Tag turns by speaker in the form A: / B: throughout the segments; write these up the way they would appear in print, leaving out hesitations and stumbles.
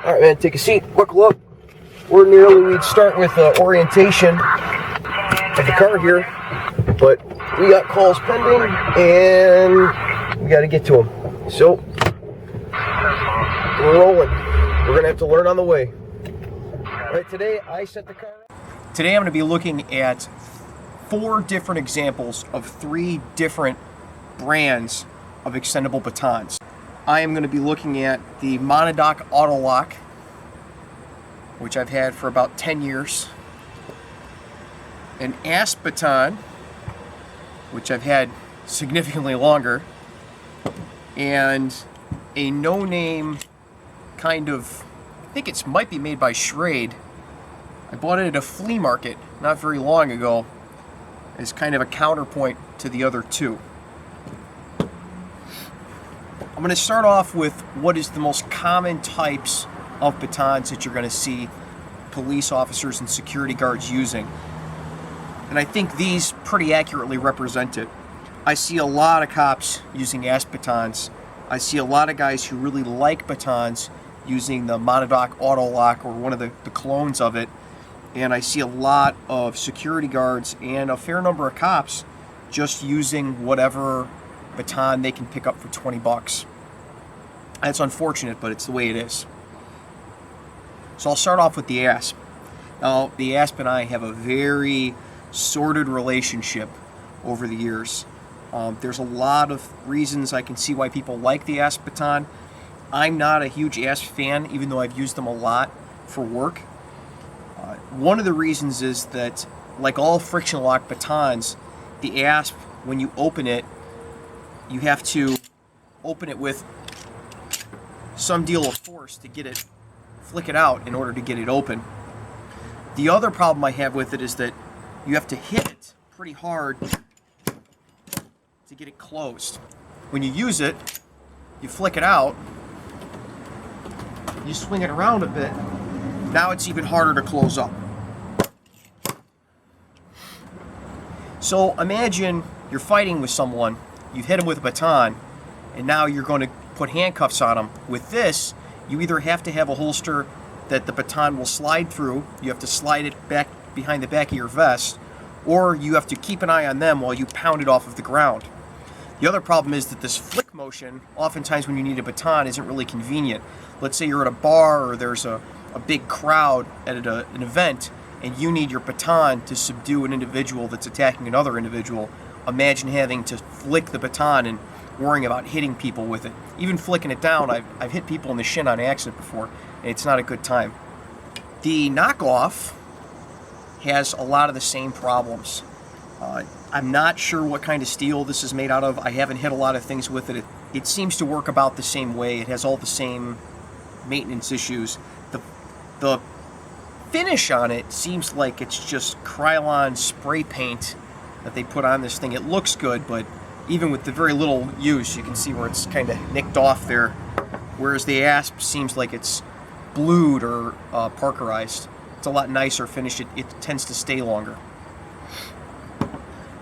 A: Alright, man, take a seat, buckle up. Ordinarily we'd start with orientation of the car here, but we got calls pending and we got to get to them. So, we're rolling. We're going to have to learn on the way. Alright, today I set the car up. Today I'm going to be looking at 4 different examples of 3 different brands of extendable batons. I am going to be looking at the Monadnock Autolock, which I've had for about 10 years, an Asp baton, which I've had significantly longer, and a no-name kind of, I think it might be made by Schrade. I bought it at a flea market not very long ago as kind of a counterpoint to the other 2. I'm going to start off with what is the most common types of batons that you're going to see police officers and security guards using. And I think these pretty accurately represent it. I see a lot of cops using Asp batons. I see a lot of guys who really like batons using the Monadnock Autolock or one of the clones of it. And I see a lot of security guards and a fair number of cops just using whatever baton they can pick up for 20 bucks. That's unfortunate, but it's the way it is. So I'll start off with the Asp. Now, the Asp and I have a very sordid relationship over the years. There's a lot of reasons I can see why people like the Asp baton. I'm not a huge Asp fan, even though I've used them a lot for work. One of the reasons is that, like all friction lock batons, the Asp, when you open it, you have to open it with some deal of force to get it, flick it out in order to get it open. The other problem I have with it is that you have to hit it pretty hard to get it closed. When you use it, you flick it out, you swing it around a bit, now it's even harder to close up. So imagine you're fighting with someone, you've hit them with a baton, and now you're going to put handcuffs on them. With this, you either have to have a holster that the baton will slide through, you have to slide it back behind the back of your vest, or you have to keep an eye on them while you pound it off of the ground. The other problem is that this flick motion, oftentimes when you need a baton, isn't really convenient. Let's say you're at a bar or there's a big crowd at an event and you need your baton to subdue an individual that's attacking another individual. Imagine having to flick the baton and worrying about hitting people with it. Even flicking it down, I've hit people in the shin on accident before, and it's not a good time. The knockoff has a lot of the same problems. I'm not sure what kind of steel this is made out of. I haven't hit a lot of things with it. It seems to work about the same way. It has all the same maintenance issues. The finish on it seems like it's just Krylon spray paint that they put on this thing. It looks good, but even with the very little use, you can see where it's kind of nicked off there. Whereas the Asp seems like it's blued or parkerized. It's a lot nicer finish. It tends to stay longer.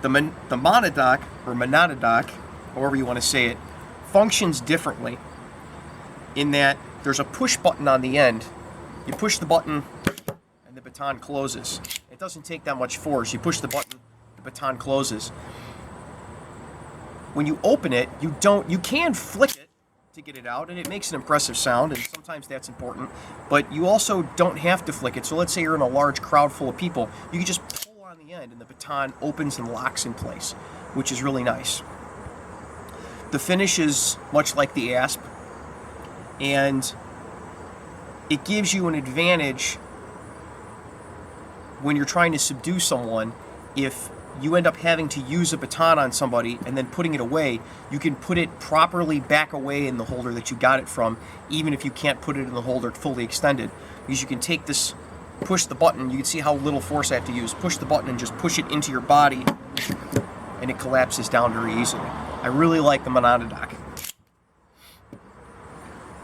A: The Monadnock, or Monadnock, however you want to say it, functions differently in that there's a push button on the end. You push the button and the baton closes. It doesn't take that much force. You push the button, the baton closes. When you open it, you can flick it to get it out, and it makes an impressive sound, and sometimes that's important, but you also don't have to flick it. So let's say you're in a large crowd full of people, you can just pull on the end and the baton opens and locks in place, which is really nice. The finish is much like the Asp, and it gives you an advantage when you're trying to subdue someone. If you end up having to use a baton on somebody and then putting it away, you can put it properly back away in the holder that you got it from, even if you can't put it in the holder fully extended. Because you can take this, push the button, you can see how little force I have to use, push the button and just push it into your body, and it collapses down very easily. I really like the Monadnock.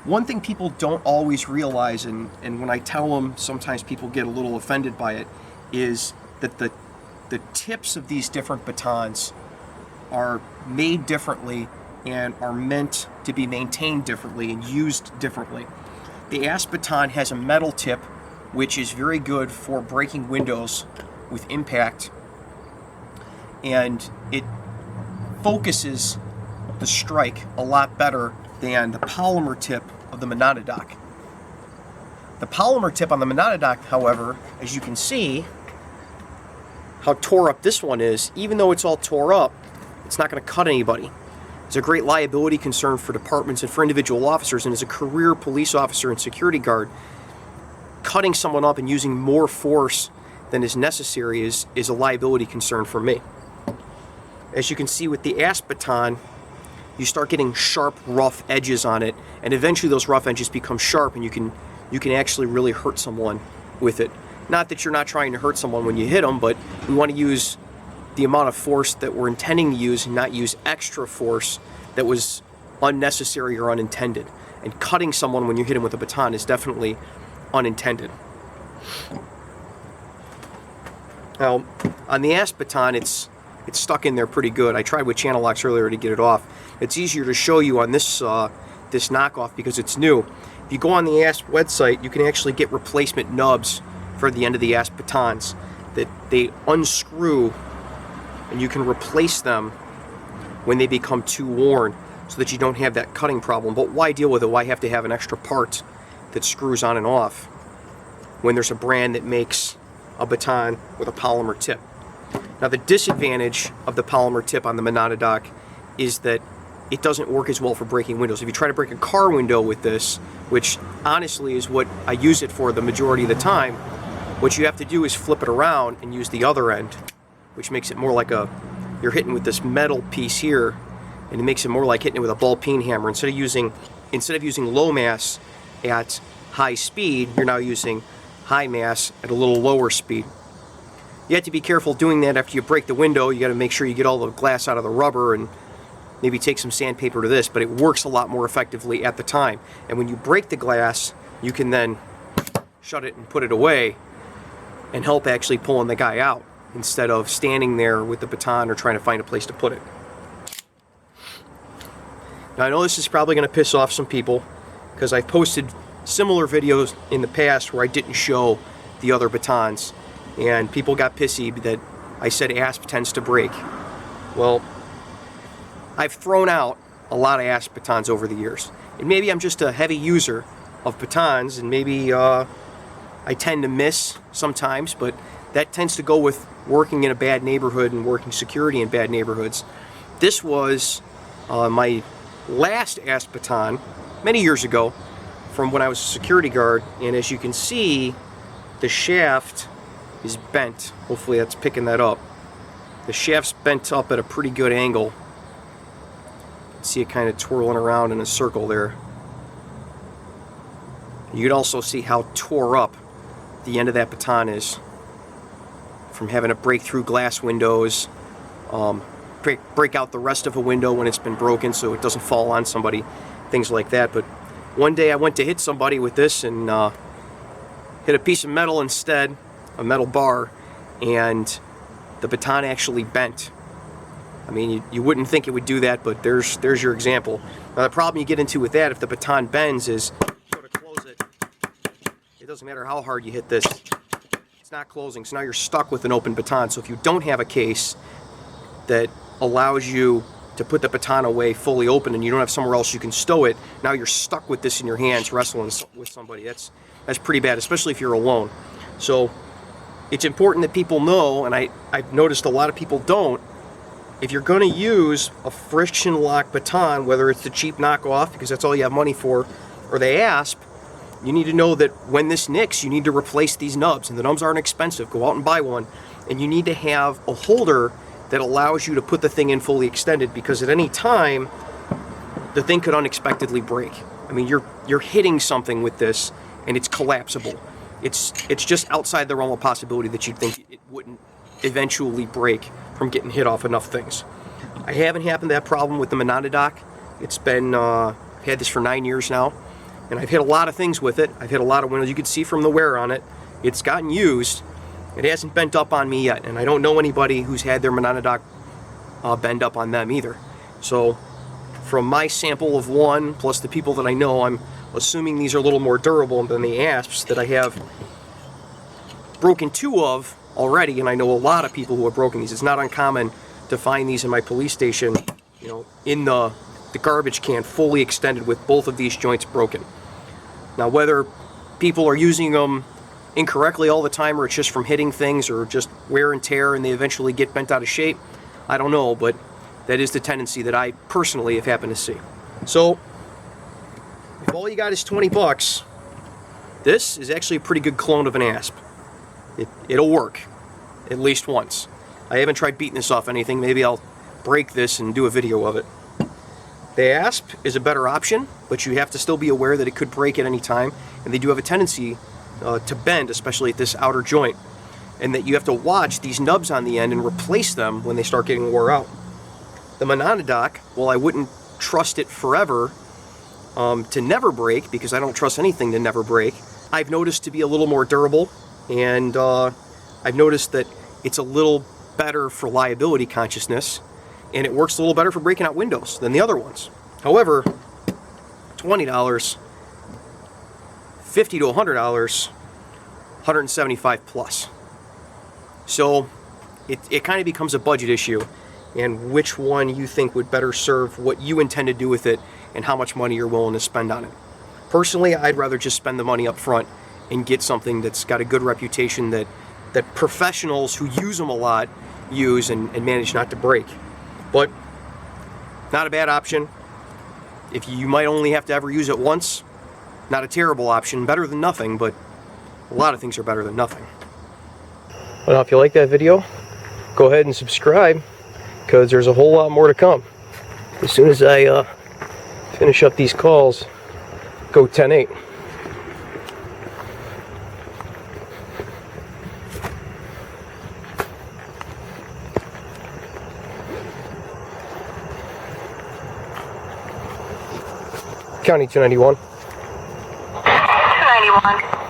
A: One thing people don't always realize, and when I tell them, sometimes people get a little offended by it, is that the tips of these different batons are made differently and are meant to be maintained differently and used differently. The Asp Baton has a metal tip, which is very good for breaking windows with impact, and it focuses the strike a lot better than the polymer tip of the Monadnock. The polymer tip on the Monadnock, however, as you can see how tore up this one is, even though it's all tore up, it's not going to cut anybody. It's a great liability concern for departments and for individual officers, and as a career police officer and security guard, cutting someone up and using more force than is necessary is a liability concern for me. As you can see with the Asp Baton, you start getting sharp, rough edges on it, and eventually those rough edges become sharp, and you can actually really hurt someone with it. Not that you're not trying to hurt someone when you hit them, but we want to use the amount of force that we're intending to use and not use extra force that was unnecessary or unintended. And cutting someone when you hit them with a baton is definitely unintended. Now, on the Asp Baton, it's stuck in there pretty good. I tried with channel locks earlier to get it off. It's easier to show you on this this knockoff because it's new. If you go on the Asp website, you can actually get replacement nubs for the end of the Asp Batons that they unscrew, and you can replace them when they become too worn so that you don't have that cutting problem. But why deal with it? Why have to have an extra part that screws on and off when there's a brand that makes a baton with a polymer tip? Now, the disadvantage of the polymer tip on the Monadnock is that it doesn't work as well for breaking windows. If you try to break a car window with this, which honestly is what I use it for the majority of the time, what you have to do is flip it around and use the other end, which makes it more like you're hitting with this metal piece here, and it makes it more like hitting it with a ball peen hammer. Instead of using low mass at high speed, you're now using high mass at a little lower speed. You have to be careful doing that after you break the window. You got to make sure you get all the glass out of the rubber and maybe take some sandpaper to this, but it works a lot more effectively at the time. And when you break the glass, you can then shut it and put it away and help actually pulling the guy out instead of standing there with the baton or trying to find a place to put it. Now, I know this is probably going to piss off some people because I've posted similar videos in the past where I didn't show the other batons, and people got pissy that I said Asp tends to break. Well, I've thrown out a lot of Asp batons over the years, and maybe I'm just a heavy user of batons, and maybe I tend to miss sometimes, but that tends to go with working in a bad neighborhood and working security in bad neighborhoods. This was my last Asp baton many years ago from when I was a security guard, and as you can see, the shaft is bent. Hopefully that's picking that up. The shaft's bent up at a pretty good angle. See it kind of twirling around in a circle there. You can also see how tore up the end of that baton is from having to break through glass windows, break out the rest of a window when it's been broken so it doesn't fall on somebody, things like that. But one day I went to hit somebody with this and hit a piece of metal instead, a metal bar, and the baton actually bent. I mean, you wouldn't think it would do that, but there's your example. Now, the problem you get into with that, if the baton bends, is you go to close it. It doesn't matter how hard you hit this. It's not closing, so now you're stuck with an open baton. So if you don't have a case that allows you to put the baton away fully open and you don't have somewhere else you can stow it, now you're stuck with this in your hands wrestling with somebody. That's pretty bad, especially if you're alone. So it's important that people know, and I've noticed a lot of people don't, if you're going to use a friction lock baton, whether it's the cheap knockoff, because that's all you have money for, or the Asp, you need to know that when this nicks, you need to replace these nubs, and the nubs aren't expensive. Go out and buy one, and you need to have a holder that allows you to put the thing in fully extended, because at any time, the thing could unexpectedly break. I mean, you're hitting something with this, and it's collapsible. It's just outside the realm of possibility that you'd think it wouldn't eventually break from getting hit off enough things. I haven't had that problem with the Monadnock. It's been, I've had this for 9 years now, and I've hit a lot of things with it. I've hit a lot of windows. You can see from the wear on it, it's gotten used. It hasn't bent up on me yet, and I don't know anybody who's had their Monadnock bend up on them either. So from my sample of one, plus the people that I know, I'm assuming these are a little more durable than the Asps that I have broken 2 of already, and I know a lot of people who have broken these. It's not uncommon to find these in my police station, you know, in the garbage can, fully extended with both of these joints broken. Now, whether people are using them incorrectly all the time, or it's just from hitting things, or just wear and tear and they eventually get bent out of shape, I don't know, but that is the tendency that I personally have happened to see. So, if all you got is 20 bucks, this is actually a pretty good clone of an Asp. It'll work, at least once. I haven't tried beating this off anything. Maybe I'll break this and do a video of it. The Asp is a better option, but you have to still be aware that it could break at any time, and they do have a tendency to bend, especially at this outer joint, and that you have to watch these nubs on the end and replace them when they start getting wore out. The Monadnock, well, I wouldn't trust it forever to never break, because I don't trust anything to never break. I've noticed to be a little more durable, and I've noticed that it's a little better for liability consciousness, and it works a little better for breaking out windows than the other ones. However, $20, $50 to $100, $175 plus. So it kind of becomes a budget issue, and which one you think would better serve what you intend to do with it and how much money you're willing to spend on it. Personally, I'd rather just spend the money up front and get something that's got a good reputation that professionals who use them a lot use and manage not to break. But not a bad option. If you might only have to ever use it once, not a terrible option. Better than nothing, but a lot of things are better than nothing. Well, if you like that video, go ahead and subscribe, because there's a whole lot more to come. As soon as I finish up these calls, go 10-8. County 291. 291.